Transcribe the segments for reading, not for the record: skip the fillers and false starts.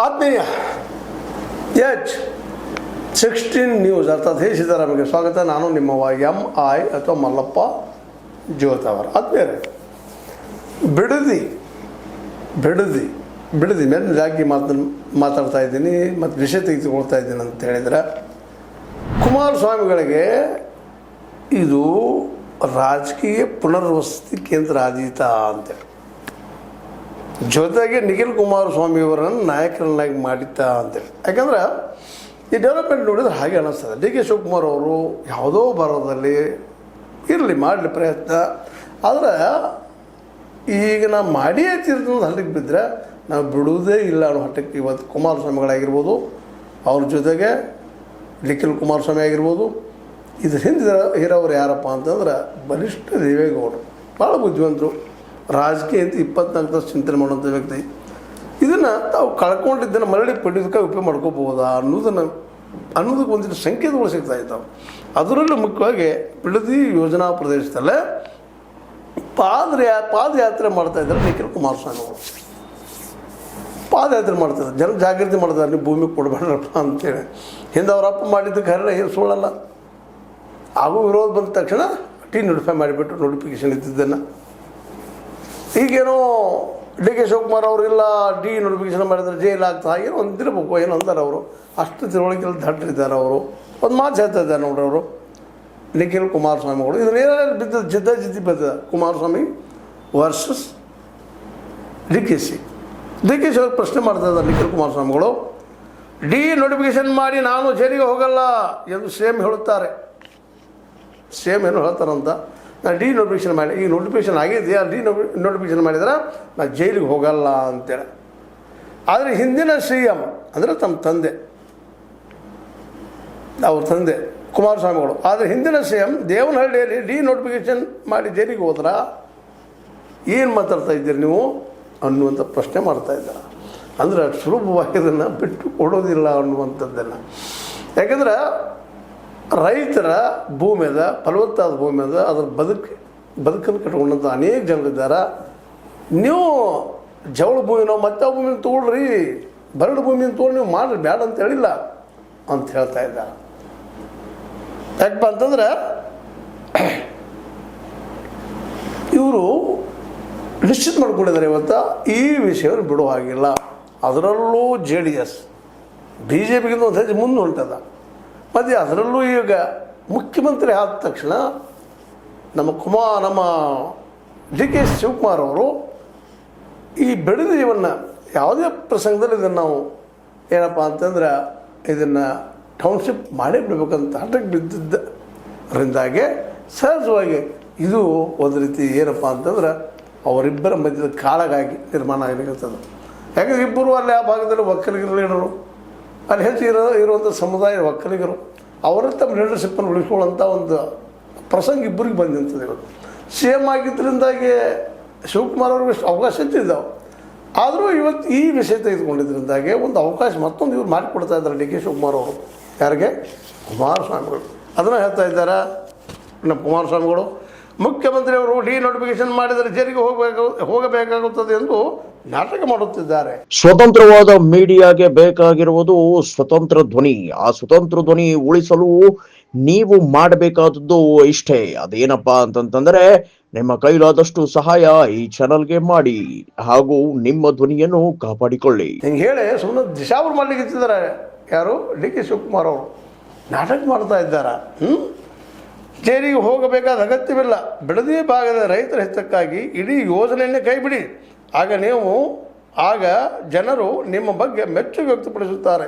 ಆತ್ಮೀಯ H16 news ಅರ್ಥಾತ್ ಹೇ ಸಿದ್ದರಾಮಯ್ಯಗೆ ಸ್ವಾಗತ. ನಾನು ನಿಮ್ಮವ MI ಅಥವಾ ಮಲ್ಲಪ್ಪ ಜೋತವರ. ಆತ್ಮೀಯರೇ, ಬಿಡದಿ ಮೇಲೆ ಜಾಗಿ ಮಾತಾಡ್ತಾ ಇದ್ದೀನಿ ಮತ್ತು ವಿಷಯ ತೆಗೆದುಕೊಳ್ತಾ ಇದ್ದೀನಿ ಅಂತ ಹೇಳಿದರೆ, ಕುಮಾರಸ್ವಾಮಿಗಳಿಗೆ ಇದು ರಾಜಕೀಯ ಪುನರ್ವಸತಿ ಕೇಂದ್ರ ಆದೀತ ಅಂತೇಳಿ, ಜೊತೆಗೆ ನಿಖಿಲ್ ಕುಮಾರಸ್ವಾಮಿಯವರನ್ನು ನಾಯಕರನ್ನಾಗಿ ಮಾಡಿದ್ದ ಅಂತೇಳಿ. ಯಾಕಂದ್ರೆ ಈ ಡೆವಲಪ್ಮೆಂಟ್ ನೋಡಿದ್ರೆ ಹಾಗೆ ಅನ್ನಿಸ್ತದೆ. DK ಶಿವಕುಮಾರ್ ಅವರು ಯಾವುದೋ ಬರೋದಲ್ಲಿ ಇರಲಿ, ಮಾಡಲಿ ಪ್ರಯತ್ನ. ಆದರೆ ಈಗ ನಾವು ಮಾಡಿಯೇ ತೀರ್ಥ ಹಳ್ಳಕ್ಕೆ ಬಿದ್ದರೆ ನಾವು ಬಿಡುವುದೇ ಇಲ್ಲ ಅನ್ನೋ ಹಟ್ಟಕ್ಕೆ ಇವತ್ತು ಕುಮಾರಸ್ವಾಮಿಗಳಾಗಿರ್ಬೋದು, ಅವ್ರ ಜೊತೆಗೆ ನಿಖಿಲ್ ಕುಮಾರಸ್ವಾಮಿ ಆಗಿರ್ಬೋದು, ಇದ್ರ ಹಿಂದೆ ಇರೋರು ಯಾರಪ್ಪ ಅಂತಂದ್ರೆ ಬಲಿಷ್ಠ ದೇವೇಗೌಡರು. ಭಾಳ ಬುದ್ಧಿವಂತರು, ರಾಜಕೀಯ ಅಂತ 24 ತಾಸು ಚಿಂತನೆ ಮಾಡುವಂಥ ವ್ಯಕ್ತಿ. ಇದನ್ನು ತಾವು ಕಳ್ಕೊಂಡಿದ್ದನ್ನು ಮರಳಿ ಪಡೆಯೋದಕ್ಕೆ ಉಪಯೋಗ ಮಾಡ್ಕೋಬೋದಾ ಅನ್ನೋದಕ್ಕೆ ಒಂದಿಷ್ಟು ಸಂಕೇತಗಳು ಸಿಗ್ತಾ ಇದ್ದಾವೆ. ಅದರಲ್ಲೂ ಮುಖ್ಯವಾಗಿ ಬಿಡದಿ ಯೋಜನಾ ಪ್ರದೇಶದಲ್ಲೇ ಪಾದಯಾತ್ರೆ ಮಾಡ್ತಾಯಿದ್ದಾರೆ ನಿಖಿಲ್ ಕುಮಾರಸ್ವಾಮಿ ಅವರು. ಪಾದಯಾತ್ರೆ ಮಾಡ್ತಾಯಿದ್ದಾರೆ, ಜನ ಜಾಗೃತಿ ಮಾಡ್ತಾರೆ, ನೀವು ಭೂಮಿ ಕೊಡಬೇಡ್ರಪ್ಪ ಅಂತೇಳಿ. ಹಿಂದೆ ಅವ್ರ ಅಪ್ಪ ಮಾಡಿದ್ದಕ್ಕೆ ಹರಳ ಏನು ಸುಳ್ಳಲ್ಲ. ಹಾಗೂ ವಿರೋಧ ಬಂದ ತಕ್ಷಣ ನೋಟಿಫೈ ಮಾಡಿಬಿಟ್ಟು ನೋಟಿಫಿಕೇಶನ್ ಇದ್ದಿದ್ದನ್ನು ಈಗೇನೋ DK ಶಿವಕುಮಾರ್ ಅವರು ಇಲ್ಲ ನೋಟಿಫಿಕೇಶನ್ ಮಾಡಿದರೆ ಜೈಲ್ ಆಗ್ತಾ ಏನೋ ಅಂದಿರಬೇಕು, ಏನೋ ಅಂತಾರೆ ಅವರು. ಅಷ್ಟು ತಿಳುವಳಿಕೆಯಲ್ಲಿ ದಡ್ಡರಿದ್ದಾರೆ ಅವರು. ಒಂದು ಮಾತು ಹೇಳ್ತಾ ಇದ್ದಾರೆ ನೋಡ್ರಿ ಅವರು, ನಿಖಿಲ್ ಕುಮಾರಸ್ವಾಮಿಗಳು ಇದನ್ನೇನಲ್ಲಿ ಬಿದ್ದದ್ದು ಜಿದ್ದಿ ಬಿದ್ದದ. ಕುಮಾರಸ್ವಾಮಿ ವರ್ಸಸ್ DK ಅವ್ರಿಗೆ ಪ್ರಶ್ನೆ ಮಾಡ್ತಾ ಇದ್ದಾರೆ ನಿಖಿಲ್ ಕುಮಾರಸ್ವಾಮಿಗಳು. ನೋಟಿಫಿಕೇಶನ್ ಮಾಡಿ ನಾನು ಜೈಲಿಗೆ ಹೋಗಲ್ಲ ಎಂದು ಸೇಮ್ ಹೇಳುತ್ತಾರೆ. ಸೇಮ್ ಏನು ಹೇಳ್ತಾರಂತ, ನಾನು ನೋಟಿಫಿಕೇಶನ್ ಮಾಡಿ, ಈಗ ನೋಟಿಫಿಕೇಶನ್ ಆಗಿದೆಯಾ, ನೋಟಿಫಿಕೇಶನ್ ಮಾಡಿದ್ರೆ ನಾನು ಜೈಲಿಗೆ ಹೋಗಲ್ಲ ಅಂತೇಳಿ. ಆದರೆ ಹಿಂದಿನ CM ಅಂದರೆ ತಮ್ಮ ತಂದೆ, ಅವ್ರ ತಂದೆ ಕುಮಾರಸ್ವಾಮಿಗಳು, ಆದರೆ ಹಿಂದಿನ CM ದೇವನಹಳ್ಳಿಯಲ್ಲಿ ನೋಟಿಫಿಕೇಶನ್ ಮಾಡಿ ಜೈಲಿಗೆ ಹೋದ್ರ ಏನು ಮಾತಾಡ್ತಾ ಇದ್ದೀರಿ ನೀವು ಅನ್ನುವಂಥ ಪ್ರಶ್ನೆ ಮಾಡ್ತಾ ಇದ್ದಾರೆ. ಅಂದರೆ ಸುಲಭವಾಗಿ ಇದನ್ನು ಬಿಟ್ಟು ಕೊಡೋದಿಲ್ಲ ಅನ್ನುವಂಥದ್ದನ್ನು. ಯಾಕಂದ್ರೆ ರೈತರ ಭೂಮಿ ಅದ, ಫಲವತ್ತಾದ ಭೂಮಿ ಅದ, ಅದ್ರ ಬದುಕನ್ನು ಕಟ್ಕೊಂಡಂಥ ಅನೇಕ ಜನರಿದ್ದಾರೆ. ನೀವು ಜವಳ ಭೂಮಿನೋ ಮತ್ತೆ ಭೂಮಿನ ತೊಗೊಳ್ರಿ, ಬರಡು ಭೂಮಿನ ತೊಗೊಂಡು ನೀವು ಮಾಡ್ರಿ, ಬೇಡ ಅಂತ ಹೇಳಿಲ್ಲ ಅಂತ ಹೇಳ್ತಾ ಇದ್ದಾರೆ. ಯಾಕಪ್ಪ ಅಂತಂದ್ರೆ ಇವರು ನಿಶ್ಚಿತ ಮಾಡ್ಕೊಂಡಿದ್ದಾರೆ ಇವತ್ತು ಈ ವಿಷಯವನ್ನು ಬಿಡೋ ಹಾಗಿಲ್ಲ. ಅದರಲ್ಲೂ JDS BJPಗಿಂತ ಒಂದು ಹೆಜ್ಜೆ ಮುಂದೆ ಹೊಂಟದ. ಮತ್ತು ಅದರಲ್ಲೂ ಈಗ ಮುಖ್ಯಮಂತ್ರಿ ಆದ ತಕ್ಷಣ ನಮ್ಮ DK ಶಿವಕುಮಾರ್ ಅವರು ಈ ಬಿಡದಿಯನ್ನು ಯಾವುದೇ ಪ್ರಸಂಗದಲ್ಲಿ ಇದನ್ನು ನಾವು ಏನಪ್ಪ ಅಂತಂದ್ರೆ ಇದನ್ನು ಟೌನ್ಶಿಪ್ ಮಾಡೇ ಬಿಡಬೇಕಂತ ಹಠಕ್ಕೆ ಬಿದ್ದಿದ್ದರಿಂದಾಗೆ ಸಹಜವಾಗಿ ಇದು ಒಂದು ರೀತಿ ಏನಪ್ಪ ಅಂತಂದ್ರೆ ಅವರಿಬ್ಬರ ಮಧ್ಯದ ಕಾಳಗಾಗಿ ನಿರ್ಮಾಣ ಆಗಿರ್ತದೆ. ಯಾಕಂದ್ರೆ ಇಬ್ಬರು ಅಲ್ಲಿ ಆ ಭಾಗದಲ್ಲಿ ಒಕ್ಕಲಿಗರು ಲೀಡರು, ಅಲ್ಲಿ ಹೆಚ್ಚು ಇರುವಂಥ ಸಮುದಾಯ ಒಕ್ಕಲಿಗರು, ಅವರ ತಮ್ಮ ಲೀಡರ್ಶಿಪ್ಪನ್ನು ಉಳಿಸ್ಕೊಳ್ಳೋಂಥ ಒಂದು ಪ್ರಸಂಗ ಇಬ್ಬರಿಗೆ ಬಂದು ನಿಂತದೆ. ಇವತ್ತು CM ಆಗಿದ್ದರಿಂದಾಗಿ ಶಿವಕುಮಾರ್ ಅವ್ರಿಗೆ ಅವಕಾಶ ಇದ್ದಿದ್ದಾವೆ. ಆದರೂ ಇವತ್ತು ಈ ವಿಷಯ ತೆಗೆದುಕೊಂಡಿದ್ದರಿಂದಾಗಿ ಒಂದು ಅವಕಾಶ ಮತ್ತೊಂದು ಇವ್ರು ಮಾಡಿಕೊಡ್ತಾ ಇದ್ದಾರೆ DK ಶಿವಕುಮಾರ್ ಅವರು. ಯಾರಿಗೆ? ಕುಮಾರಸ್ವಾಮಿಗಳು. ಅದನ್ನು ಹೇಳ್ತಾ ಇದ್ದಾರೆ ನಮ್ಮ ಕುಮಾರಸ್ವಾಮಿಗಳು. ಮುಖ್ಯಮಂತ್ರಿಯವರು ನೋಟಿಫಿಕೇಶನ್ ಮಾಡಿದರೆ ಜೈಲಿಗೆ ಹೋಗಬೇಕಾಗುತ್ತದೆ ಎಂದು ನಾಟಕ ಮಾಡುತ್ತಿದ್ದಾರೆ. ಸ್ವತಂತ್ರವಾದ ಮೀಡಿಯಾಗೆ ಬೇಕಾಗಿರುವುದು ಸ್ವತಂತ್ರ ಧ್ವನಿ. ಆ ಸ್ವತಂತ್ರ ಧ್ವನಿ ಉಳಿಸಲು ನೀವು ಮಾಡಬೇಕಾದದ್ದು ಇಷ್ಟೇ. ಅದೇನಪ್ಪಾ ಅಂತಂದ್ರೆ ನಿಮ್ಮ ಕೈಲಾದಷ್ಟು ಸಹಾಯ ಈ ಚಾನಲ್ಗೆ ಮಾಡಿ ಹಾಗೂ ನಿಮ್ಮ ಧ್ವನಿಯನ್ನು ಕಾಪಾಡಿಕೊಳ್ಳಿ. ಹಿಂಗೆ ಹೇಳಿ ಸುಮ್ಮನೆ ದಿಶಾವರು ಮಾಡ್ಲಿಕ್ಕಿದ್ದಾರೆ. ಯಾರು? DK ಶಿವಕುಮಾರ್ ಅವರು ನಾಟಕ ಮಾಡ್ತಾ ಇದ್ದಾರೆ. ಜೈಲಿಗೆ ಹೋಗಬೇಕಾದ ಅಗತ್ಯವಿಲ್ಲ. ಬಿಡದಿ ಭಾಗದ ರೈತರ ಹಿತಕ್ಕಾಗಿ ಇಡೀ ಯೋಜನೆಯನ್ನೇ ಕೈಬಿಡಿ. ಆಗ ಜನರು ನಿಮ್ಮ ಬಗ್ಗೆ ಮೆಚ್ಚುಗೆ ವ್ಯಕ್ತಪಡಿಸುತ್ತಾರೆ.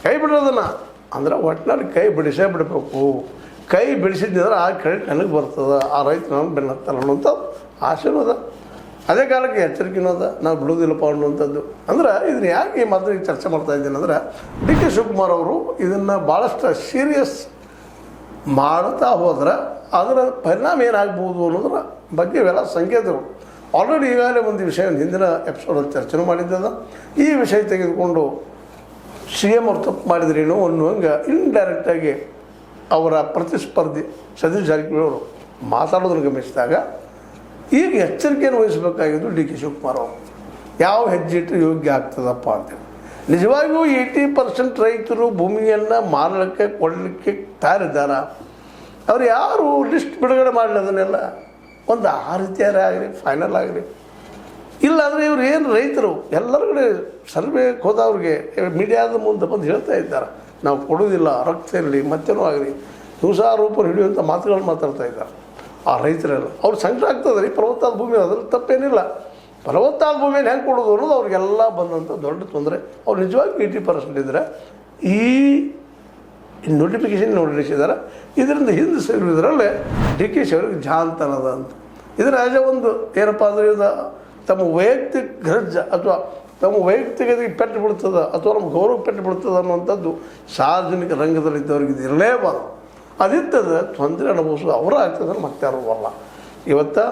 ಕೈ ಬಿಡೋದನ್ನು ಅಂದ್ರೆ ಒಟ್ಟಿನಲ್ಲಿ ಕೈ ಬಿಡಿಸೇ ಬಿಡಬೇಕು. ಕೈ ಬಿಡಿಸಿದ್ರೆ ಆ ಕ್ರೆಡಿಟ್ ನನಗೆ ಬರ್ತದೆ, ಆ ರೈತ ನನಗೆ ಬೆನ್ನತ್ತಲ್ಲ ಅನ್ನೋಂಥ ಆಶೀರ್ವಾದ. ಅದೇ ಕಾಲಕ್ಕೆ ಎಚ್ಚರಿಕೆನೂ ಅದ, ನಾವು ಬಿಡೋದಿಲ್ಲಪ್ಪ ಅನ್ನುವಂಥದ್ದು. ಅಂದ್ರೆ ಇದನ್ನು ಯಾಕೆ ಮಾತ್ರ ಚರ್ಚೆ ಮಾಡ್ತಾ ಇದ್ದೀನಿ ಅಂದರೆ, DK ಶಿವಕುಮಾರ್ ಅವರು ಇದನ್ನು ಭಾಳಷ್ಟು ಸೀರಿಯಸ್ ಮಾಡ್ತಾ ಹೋದ್ರೆ ಅದರ ಪರಿಣಾಮ ಏನಾಗ್ಬೋದು ಅನ್ನೋದ್ರ ಬಗ್ಗೆ ಇವೆಲ್ಲ ಸಂಕೇತಗಳು. ಆಲ್ರೆಡಿ ಈಗಾಗಲೇ ಒಂದು ವಿಷಯ ಹಿಂದಿನ ಎಪಿಸೋಡಲ್ಲಿ ಚರ್ಚೆನೂ ಮಾಡಿದ್ದದ. ಈ ವಿಷಯ ತೆಗೆದುಕೊಂಡು CM ಅವ್ರು ತಪ್ಪು ಮಾಡಿದ್ರೇನು ಅನ್ನುವಂಗೆ ಇಂಡೈರೆಕ್ಟಾಗಿ ಅವರ ಪ್ರತಿಸ್ಪರ್ಧಿ ಸತೀಶ್ ಜಾರಕಿಹೊಳಿ ಅವರು ಮಾತಾಡೋದನ್ನು ಗಮನಿಸಿದಾಗ ಈಗ ಎಚ್ಚರಿಕೆಯನ್ನು ವಹಿಸಬೇಕಾಗಿದ್ದು DK ಶಿವಕುಮಾರ್ ಅವರು. ಯಾವ ಹೆಜ್ಜೆ ಇಟ್ಟರೆ ಯೋಗ್ಯ ಆಗ್ತದಪ್ಪ ಅಂತೇಳಿ. ನಿಜವಾಗಿಯೂ 80% ರೈತರು ಭೂಮಿಯನ್ನು ಮಾರಲಿಕ್ಕೆ ಕೊಡಲಿಕ್ಕೆ ತಯಾರಿದ್ದಾರ? ಅವ್ರು ಯಾರು ಲಿಸ್ಟ್ ಬಿಡುಗಡೆ ಮಾಡಲಿ ಅದನ್ನೆಲ್ಲ? ಒಂದು ಆ ರೀತಿಯಾರೇ ಆಗಲಿ, ಫೈನಲ್ ಆಗಲಿ. ಇಲ್ಲಾಂದರೆ ಇವ್ರು ಏನು ರೈತರು ಎಲ್ಲರ ಕಡೆ ಸರ್ವೆಗೆ ಹೋದವ್ರಿಗೆ ಮೀಡಿಯಾದ ಮುಂದೆ ಬಂದು ಹೇಳ್ತಾ ಇದ್ದಾರೆ, ನಾವು ಕೊಡೋದಿಲ್ಲ, ರಕ್ತ ಇರಲಿ ಮತ್ತೇನೋ ಆಗಲಿ, ರೂಪ ಹಿಡಿಯುವಂಥ ಮಾತುಗಳು ಮಾತಾಡ್ತಾ ಇದ್ದಾರೆ ಆ ರೈತರೆಲ್ಲ. ಅವ್ರು ಸಂಕಟ ಆಗ್ತದೆ ರೀ, ಫಲವತ್ತಾದ ಭೂಮಿ ಅದ್ರಲ್ಲಿ ತಪ್ಪೇನಿಲ್ಲ. ಫಲವತ್ತಾದ ಭೂಮಿಯನ್ನು ಹೆಂಗೆ ಕೊಡೋದು ಅನ್ನೋದು ಅವ್ರಿಗೆಲ್ಲ ಬಂದಂಥ ದೊಡ್ಡ ತೊಂದರೆ. ಅವ್ರು ನಿಜವಾಗಿ 80% ಇದ್ದರೆ ಈ ನೋಟಿಫಿಕೇಶನ್ ನೋಡಿಸಿದ್ದಾರೆ. ಇದರಿಂದ ಹಿಂದೆ ಸೇರಿದ್ರಲ್ಲೇ DKC ಅವ್ರಿಗೆ ಜಾನ್ತನದ ಅಂತ. ಇದರ ಆಜ ಒಂದು ಏನಪ್ಪ ಅಂದರೆ ಇದು ತಮ್ಮ ವೈಯಕ್ತಿಕ ಗ್ರಜ್ಜ ಅಥವಾ ತಮ್ಮ ವೈಯಕ್ತಿಕತೆಗೆ ಪೆಟ್ಟು ಬಿಡ್ತದೆ ಅಥವಾ ನಮ್ಮ ಗೌರವ ಪೆಟ್ಟು ಬಿಡ್ತದೆ ಅನ್ನುವಂಥದ್ದು ಸಾರ್ವಜನಿಕ ರಂಗದಲ್ಲಿದ್ದವ್ರಿಗೆ ಇದು ಇರಲೇಬಾರ್ದು. ಅದಿತ್ತದ ತೊಂದರೆ ಅನುಭವಿಸೋದು ಅವರ ಆಗ್ತದೆ, ಮತ್ತೆ ಯಾರು ಬರಲ್ಲ. ಇವತ್ತು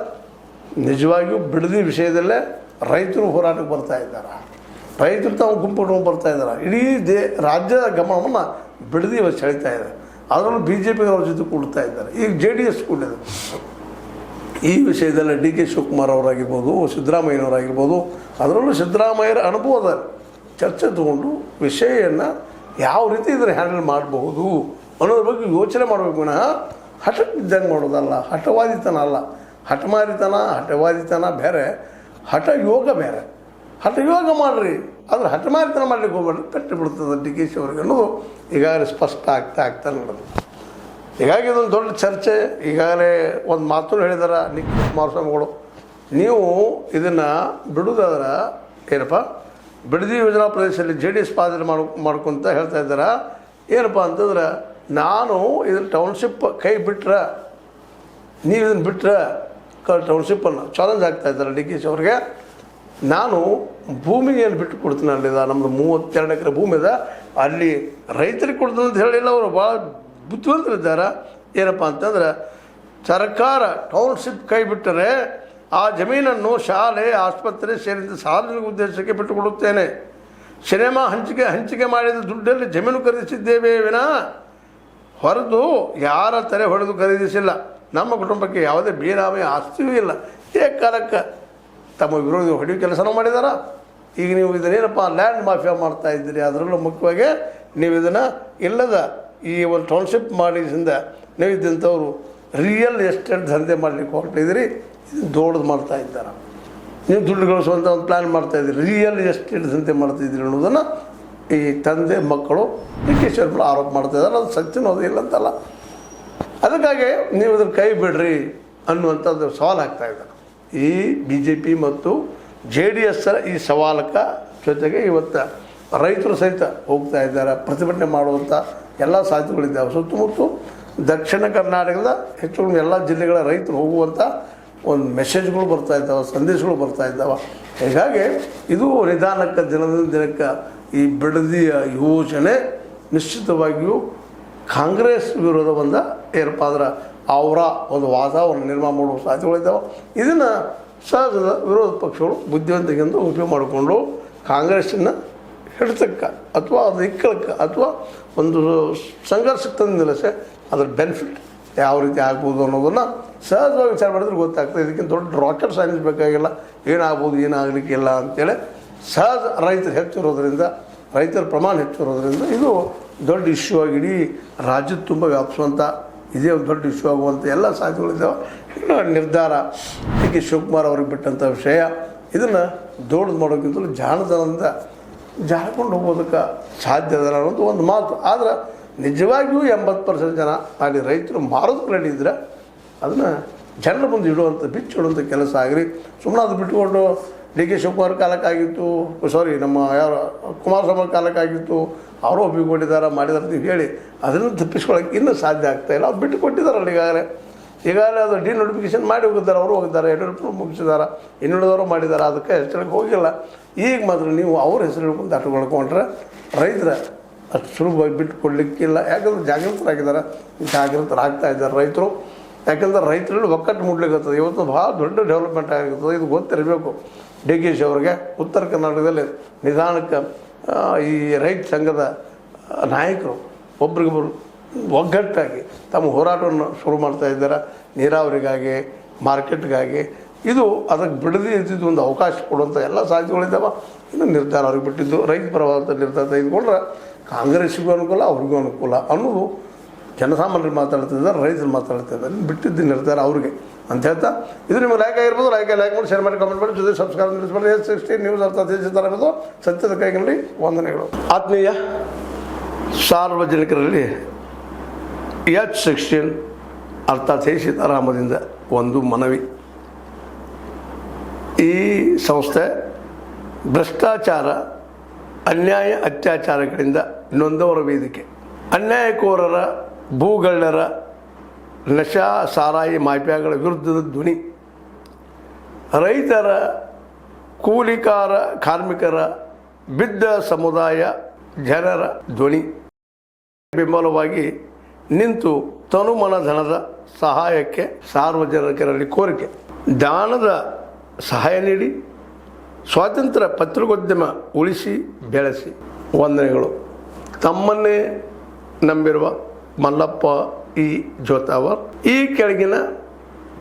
ನಿಜವಾಗಿಯೂ ಬಿಡದಿ ವಿಷಯದಲ್ಲೇ ರೈತರು ಹೋರಾಟಕ್ಕೆ ಬರ್ತಾ ಇದ್ದಾರೆ. ರೈತರು ತಾವು ಗುಂಪುಕೊಂಡು ಬರ್ತಾ ಇದ್ದಾರೆ. ಇಡೀ ರಾಜ್ಯದ ಗಮನವನ್ನು ಬಿಡದಿ ಇವತ್ತು ಸೆಳೀತಾ ಇದೆ. ಅದರಲ್ಲೂ BJP ಅವ್ರ ಜೊತೆ ಕೂಡ್ತಾ ಇದ್ದಾರೆ. ಈಗ JDS ಕೂಡಿದೆ. ಈ ವಿಷಯದಲ್ಲಿ DK ಶಿವಕುಮಾರ್ ಅವರಾಗಿರ್ಬೋದು, ಸಿದ್ದರಾಮಯ್ಯನವರಾಗಿರ್ಬೋದು, ಅದರಲ್ಲೂ ಸಿದ್ದರಾಮಯ್ಯರ ಅನುಭವದ ಚರ್ಚೆ ತಗೊಂಡು ವಿಷಯವನ್ನು ಯಾವ ರೀತಿ ಇದನ್ನು ಹ್ಯಾಂಡಲ್ ಮಾಡಬಹುದು ಅನ್ನೋದ್ರ ಬಗ್ಗೆ ಯೋಚನೆ ಮಾಡಬೇಕು ವಿನಃ ಹಠಕ್ಕೆ ಬಿದ್ದಂಗೆ ಮಾಡೋದಲ್ಲ. ಹಠವಾದಿತನ ಅಲ್ಲ. ಹಠವಾದಿತನ ಬೇರೆ, ಹಠ ಯೋಗ ಬೇರೆ. ಹಠ ಯೋಗ ಮಾಡಿರಿ, ಆದರೆ ಹಠಮಾರಿತನ ಮಾಡ್ಲಿಕ್ಕೆ ಹೋಗ್ಬೇಡ್ರಿ, ಪೆಟ್ಟು ಬಿಡ್ತದೆ DKC ಅವ್ರಿಗೆ ಅನ್ನೋದು ಈಗಾಗಲೇ ಸ್ಪಷ್ಟ ಆಗ್ತಾ ನೋಡೋದು. ಹೀಗಾಗಿ ಇದೊಂದು ದೊಡ್ಡ ಚರ್ಚೆ. ಈಗಾಗಲೇ ಒಂದು ಮಾತು ಹೇಳಿದಾರೆ ನಿಖಿಲ್ ಕುಮಾರಸ್ವಾಮಿಗಳು, ನೀವು ಇದನ್ನು ಬಿಡೋದಾದ್ರೆ ಏನಪ್ಪ ಬಿಡದಿ ಯೋಜನಾ ಪ್ರದೇಶದಲ್ಲಿ JDS ಪಾದನೆ ಮಾಡ್ಕೊತ ಹೇಳ್ತಾ ಇದ್ದಾರೆ. ಏನಪ್ಪ ಅಂತಂದ್ರೆ, ನಾನು ಇದನ್ನು ಟೌನ್ಶಿಪ್ ಕೈ ಬಿಟ್ಟರೆ, ನೀವು ಇದನ್ನು ಬಿಟ್ಟರೆ ಟೌನ್ಶಿಪ್ಪನ್ನು ಚಾಲೆಂಜ್ ಆಗ್ತಾ ಇದ್ದಾರೆ DKC ಅವ್ರಿಗೆ. ನಾನು ಭೂಮಿಗೆ ಏನು ಬಿಟ್ಟು ಕೊಡ್ತೀನಿ, ಅಲ್ಲಿದ ನಮ್ಮದು 32 ಎಕರೆ ಭೂಮಿ ಇದೆ, ಅಲ್ಲಿ ರೈತರಿಗೆ ಕೊಡ್ತೀನಿ ಅಂತ ಹೇಳಿಲ್ಲ. ಅವರು ಭಾಳ ಬುದ್ಧಿವಂತರಿದ್ದಾರೆ. ಏನಪ್ಪ ಅಂತಂದ್ರೆ, ಸರ್ಕಾರ ಟೌನ್ಶಿಪ್ ಕೈ ಬಿಟ್ಟರೆ ಆ ಜಮೀನನ್ನು ಶಾಲೆ, ಆಸ್ಪತ್ರೆ ಸೇರಿದಂತೆ ಸಾರ್ವಜನಿಕ ಉದ್ದೇಶಕ್ಕೆ ಬಿಟ್ಟುಕೊಡುತ್ತೇನೆ. ಸಿನಿಮಾ ಹಂಚಿಕೆ ಮಾಡಿದ ದುಡ್ಡಲ್ಲಿ ಜಮೀನು ಖರೀದಿಸಿದ್ದೇವೆ ವಿನಃ ಹೊರತು ಯಾರ ತಲೆ ಹೊಡೆದು ಖರೀದಿಸಿಲ್ಲ. ನಮ್ಮ ಕುಟುಂಬಕ್ಕೆ ಯಾವುದೇ ಬೇರಾಮಯ ಆಸ್ತಿಯೂ ಇಲ್ಲ. ಕಾಲಕ್ಕೆ ತಮ್ಮ ವಿರೋಧಿ ಹೊಡೆಯುವ ಕೆಲಸನೂ ಮಾಡಿದಾರ. ಈಗ ನೀವು ಇದನ್ನೇನಪ್ಪ ಲ್ಯಾಂಡ್ ಮಾಫಿಯಾ ಮಾಡ್ತಾ ಇದ್ದೀರಿ. ಅದರಲ್ಲೂ ಮುಖ್ಯವಾಗಿ ನೀವು ಇದನ್ನು ಇಲ್ಲದ ಈ ಒಂದು ಟೌನ್ಶಿಪ್ ಮಾಡಿದಿಂದ ನೀವು ಇದ್ದಂಥವ್ರು ರಿಯಲ್ ಎಸ್ಟೇಟ್ ದಂಧೆ ಮಾಡಲಿಕ್ಕೆ ಹೊರಟಿದ್ದೀರಿ. ಇದನ್ನು ದೊಡ್ಡದು ಮಾಡ್ತಾ ಇದ್ದಾರೆ. ನೀವು ದುಡ್ಡು ಗಳಿಸುವಂಥ ಒಂದು ಪ್ಲ್ಯಾನ್ ಮಾಡ್ತಾಯಿದ್ದೀರಿ, ರಿಯಲ್ ಎಸ್ಟೇಟ್ ದಂಧೆ ಮಾಡ್ತಾಯಿದ್ದೀರಿ ಅನ್ನೋದನ್ನು ಈ ತಂದೆ ಮಕ್ಕಳು DKC ಅವ್ರ ಆರೋಪ ಮಾಡ್ತಾಯಿದ್ದಾರೆ. ಅದು ಸತ್ಯನೂ ಅದು ಇಲ್ಲ ಅಂತಲ್ಲ. ಅದಕ್ಕಾಗಿ ನೀವು ಇದನ್ನು ಕೈ ಬಿಡ್ರಿ ಅನ್ನುವಂಥದ್ದು ಸವಾಲು ಆಗ್ತಾಯಿದ್ದಾರೆ. ಈ BJP ಮತ್ತು JDS ಈ ಸವಾಲಕ್ಕೆ ಜೊತೆಗೆ ಇವತ್ತು ರೈತರು ಸಹಿತ ಹೋಗ್ತಾ ಇದ್ದಾರೆ. ಪ್ರತಿಭಟನೆ ಮಾಡುವಂಥ ಎಲ್ಲ ಸಾಧ್ಯತೆಗಳಿದ್ದಾವೆ. ಸುತ್ತಮುತ್ತ ದಕ್ಷಿಣ ಕರ್ನಾಟಕದ ಹೆಚ್ಚು ಎಲ್ಲ ಜಿಲ್ಲೆಗಳ ರೈತರು ಹೋಗುವಂಥ ಒಂದು ಮೆಸೇಜ್ಗಳು ಬರ್ತಾ ಇದ್ದಾವೆ, ಸಂದೇಶಗಳು ಬರ್ತಾ ಇದ್ದಾವೆ. ಹೀಗಾಗಿ ಇದು ನಿಧಾನಕ್ಕೆ ದಿನದಿಂದ ದಿನಕ್ಕೆ ಈ ಬಿಡದಿಯ ಯೋಜನೆ ನಿಶ್ಚಿತವಾಗಿಯೂ ಕಾಂಗ್ರೆಸ್ ವಿರೋಧ ಬಂದ ಏನಪ್ಪ ಅಂದ್ರೆ ಅವರ ಒಂದು ವಾತಾವರಣ ನಿರ್ಮಾಣ ಮಾಡುವ ಸಾಧ್ಯತೆಗಳಿದ್ದಾವೆ. ಇದನ್ನು ಸಹಜದ ವಿರೋಧ ಪಕ್ಷಗಳು ಬುದ್ಧಿವಂತಿಕೆಂದು ಉಪಯೋಗ ಮಾಡಿಕೊಂಡು ಕಾಂಗ್ರೆಸ್ಸಿನ ಹಿಡಿತಕ್ಕೆ ಅಥವಾ ಅದು ಇಕ್ಕಳಕ್ಕೆ ಅಥವಾ ಒಂದು ಸಂಘರ್ಷಕ್ಕೆ ತಂದು ನಿಲ್ಲಿಸೆ ಅದರ ಬೆನಿಫಿಟ್ ಯಾವ ರೀತಿ ಆಗ್ಬೋದು ಅನ್ನೋದನ್ನು ಸಹಜವಾಗಿ ವಿಚಾರ ಮಾಡಿದ್ರೆ ಗೊತ್ತಾಗ್ತದೆ. ಇದಕ್ಕಿಂತ ದೊಡ್ಡ ರಾಕೆಟ್ ಸೈನ್ಸ್ ಬೇಕಾಗಿಲ್ಲ. ಏನಾಗ್ಬೋದು ಏನಾಗಲಿಕ್ಕಿಲ್ಲ ಅಂತೇಳಿ ಸಹಜ ರೈತರು ಹೆಚ್ಚಿರೋದ್ರಿಂದ, ರೈತರ ಪ್ರಮಾಣ ಹೆಚ್ಚಿರೋದ್ರಿಂದ ಇದು ದೊಡ್ಡ ಇಶ್ಯೂ ಆಗಿ ಇಡೀ ರಾಜ್ಯದ ತುಂಬ ವ್ಯಾಪಿಸುವಂಥ ಇದೇ ಒಂದು ದೊಡ್ಡ ಇಶ್ಯೂ ಆಗುವಂಥ ಎಲ್ಲ ಸಾಧ್ಯತೆಗಳಿದ್ದಾವೆ. ಇನ್ನು ನಿರ್ಧಾರ DK ಶಿವಕುಮಾರ್ ಅವ್ರಿಗೆ ಬಿಟ್ಟಂಥ ವಿಷಯ. ಇದನ್ನು ದೊಡ್ಡದು ಮಾಡೋಕ್ಕಿಂತಲೂ ಜಾಣತನದಿಂದ ಜಾರ್ಕೊಂಡು ಹೋಗೋದಕ್ಕೆ ಸಾಧ್ಯ ಅದಲ್ಲ ಅನ್ನೋದು ಒಂದು ಮಾತು. ಆದರೆ ನಿಜವಾಗಿಯೂ 80% ಜನ ಅಲ್ಲಿ ರೈತರು ಮಾರೋದಕ್ಕೆ ರೆಡಿ ಇದ್ದರೆ ಅದನ್ನು ಜನರ ಮುಂದೆ ಇಡುವಂಥ ಬಿಚ್ಚಿಡುವಂಥ ಕೆಲಸ ಆಗಿರಿ. ಸುಮ್ಮನೆ ಅದು ಬಿಟ್ಟುಕೊಂಡು DK ಶಿವಕುಮಾರ್ ಕಾಲಕ್ಕಾಗಿತ್ತು, ನಮ್ಮ ಯಾರು ಕುಮಾರಸ್ವಾಮಿ ಕಾಲಕ್ಕಾಗಿತ್ತು, ಅವರು ಒಪ್ಪಿಕೊಂಡಿದ್ದಾರೆ ಮಾಡಿದಾರೆ ನೀವು ಹೇಳಿ ಅದನ್ನು ತಪ್ಪಿಸ್ಕೊಳ್ಳೋಕೆ ಇನ್ನೂ ಸಾಧ್ಯ ಆಗ್ತಾಯಿಲ್ಲ. ಅವ್ರು ಬಿಟ್ಟು ಕೊಟ್ಟಿದ್ದಾರಲ್ಲ ಈಗಾಗಲೇ ಅದು ಡಿನೋಟಿಫಿಕೇಶನ್ ಮಾಡಿ ಹೋಗಿದ್ದಾರೆ. ಅವರು ಹೋಗಿದ್ದಾರೆ, ಯಡಿಯೂರಪ್ಪನವರು ಮುಗಿಸಿದ್ದಾರೆ, ಇನ್ನುಳಿದವರು ಮಾಡಿದ್ದಾರೆ. ಅದಕ್ಕೆ ಹೆಸರಿಗೆ ಹೋಗಿಲ್ಲ. ಈಗ ಮಾತ್ರ ನೀವು ಅವ್ರ ಹೆಸರು ಹಿಡ್ಕೊಂಡು ದಾಟುಕೊಳ್ಕೊಂಡ್ರೆ ರೈತರ ಅಷ್ಟು ಸುಲಭವಾಗಿ ಬಿಟ್ಟು ಕೊಡಲಿಕ್ಕಿಲ್ಲ. ಯಾಕಂದ್ರೆ ಜಾಗೃತರಾಗ್ತಾ ಇದ್ದಾರೆ ರೈತರು. ಯಾಕಂದ್ರೆ ರೈತರಲ್ಲಿ ಒಕ್ಕಟ್ಟು ಮುಡ್ಲಿಕ್ಕತ್ತದೆ. ಇವತ್ತು ಭಾಳ ದೊಡ್ಡ ಡೆವಲಪ್ಮೆಂಟ್ ಆಗಿರ್ತದೆ. ಇದು ಗೊತ್ತಿರಬೇಕು DKC ಅವ್ರಿಗೆ. ಉತ್ತರ ಕರ್ನಾಟಕದಲ್ಲಿ ನಿಧಾನಕ್ಕೆ ಈ ರೈತ ಸಂಘದ ನಾಯಕರು ಒಬ್ರಿಗೊಬ್ಬರು ಒಗ್ಗಟ್ಟಾಗಿ ತಮ್ಮ ಹೋರಾಟವನ್ನು ಶುರು ಮಾಡ್ತಾ ಇದ್ದಾರೆ. ನೀರಾವರಿಗಾಗಿ, ಮಾರ್ಕೆಟ್ಗಾಗಿ, ಇದು ಅದಕ್ಕೆ ಬಿಡದೇ ಇದ್ದಿದ್ದು ಒಂದು ಅವಕಾಶ ಕೊಡುವಂಥ ಎಲ್ಲ ಸಾಧ್ಯತೆಗಳಿದ್ದಾವೆ. ಇನ್ನು ನಿರ್ಧಾರ ಅವ್ರಿಗೆ ಬಿಟ್ಟಿದ್ದು. ರೈತ ಪರವಾದ ನಿರ್ಧಾರ ತೆಗೆದುಕೊಂಡ್ರೆ ಕಾಂಗ್ರೆಸ್ಸಿಗೂ ಅನುಕೂಲ, ಅವ್ರಿಗೂ ಅನುಕೂಲ ಅನ್ನೋದು ಜನಸಾಮಾನ್ಯರು ಮಾತಾಡ್ತಿದ್ದಾರೆ, ರೈತರು ಮಾತಾಡ್ತಿದ್ದಾರೆ. ಬಿಟ್ಟಿದ್ದು ನಿರ್ಧಾರ ಅವ್ರಿಗೆ ಅಂತ ಹೇಳ್ತಾ, ಇದು ನಿಮಗೆ ಲೈಕ್ ಆಗಿರ್ಬೋದು. ಲೈಕ್ ಮಾಡಿ, ಶೇರ್ ಮಾಡಿ, ಕಮೆಂಟ್ ಮಾಡಿ, ಜೊತೆ ಸಬ್ಸ್ಕ್ರೈಬ್ ಮಾಡಿ. S60 ನ್ಯೂಸ್ ಅರ್ಥ ದೇಶದ ಇರೋದು ಸತ್ಯದ ಕೈಗಳಲ್ಲಿ ವಂದನೆಗಳು. ಆತ್ಮೀಯ ಸಾರ್ವಜನಿಕರಲ್ಲಿ H16 ಅರ್ಥಾತ್ ಸೀತಾರಾಮದಿಂದ ಒಂದು ಮನವಿ. ಈ ಸಂಸ್ಥೆ ಭ್ರಷ್ಟಾಚಾರ, ಅನ್ಯಾಯ, ಅತ್ಯಾಚಾರಗಳಿಂದ ನೊಂದವರ ವೇದಿಕೆ. ಅನ್ಯಾಯಕೋರರ, ಭೂಗಳ್ಳರ, ನಶಾ ಸಾರಾಯಿ ಮಾಫಿಯಾಗಳ ವಿರುದ್ಧದ ಧ್ವನಿ. ರೈತರ, ಕೂಲಿಕಾರ, ಕಾರ್ಮಿಕರ, ಬಿದ್ದ ಸಮುದಾಯ ಜನರ ಧ್ವನಿ. ಬೆಂಬಲವಾಗಿ ನಿಂತು ತನುಮನ ಧನದ ಸಹಾಯಕ್ಕೆ ಸಾರ್ವಜನಿಕರಲ್ಲಿ ಕೋರಿಕೆ. ದಾನದ ಸಹಾಯ ನೀಡಿ ಸ್ವಾತಂತ್ರ್ಯ ಪತ್ರಿಕೋದ್ಯಮ ಉಳಿಸಿ ಬೆಳೆಸಿ. ವಂದನೆಗಳು. ತಮ್ಮನ್ನೇ ನಂಬಿರುವ ಮಲ್ಲಪ್ಪ ಇ ಜೋತಾವರ್. ಈ ಕೆಳಗಿನ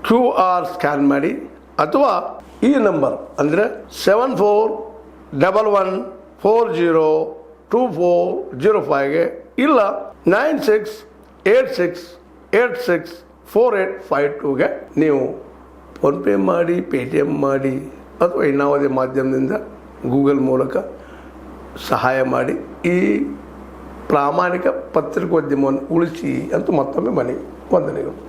QR ಸ್ಕ್ಯಾನ್ ಮಾಡಿ ಅಥವಾ ಈ ನಂಬರ್ ಅಂದರೆ 7411402405ಗೆ ಇಲ್ಲ 9686864852ಗೆ ನೀವು ಫೋನ್ಪೇ ಮಾಡಿ, ಪೇಟಿಎಮ್ ಮಾಡಿ ಅಥವಾ ಇನ್ನಾವುದೇ ಮಾಧ್ಯಮದಿಂದ ಗೂಗಲ್ ಮೂಲಕ ಸಹಾಯ ಮಾಡಿ ಈ ಪ್ರಾಮಾಣಿಕ ಪತ್ರಿಕೋದ್ಯಮವನ್ನು ಉಳಿಸಿ ಅಂತ ಮತ್ತೊಮ್ಮೆ ಮನವಿ. ವಂದನೆಗಳು.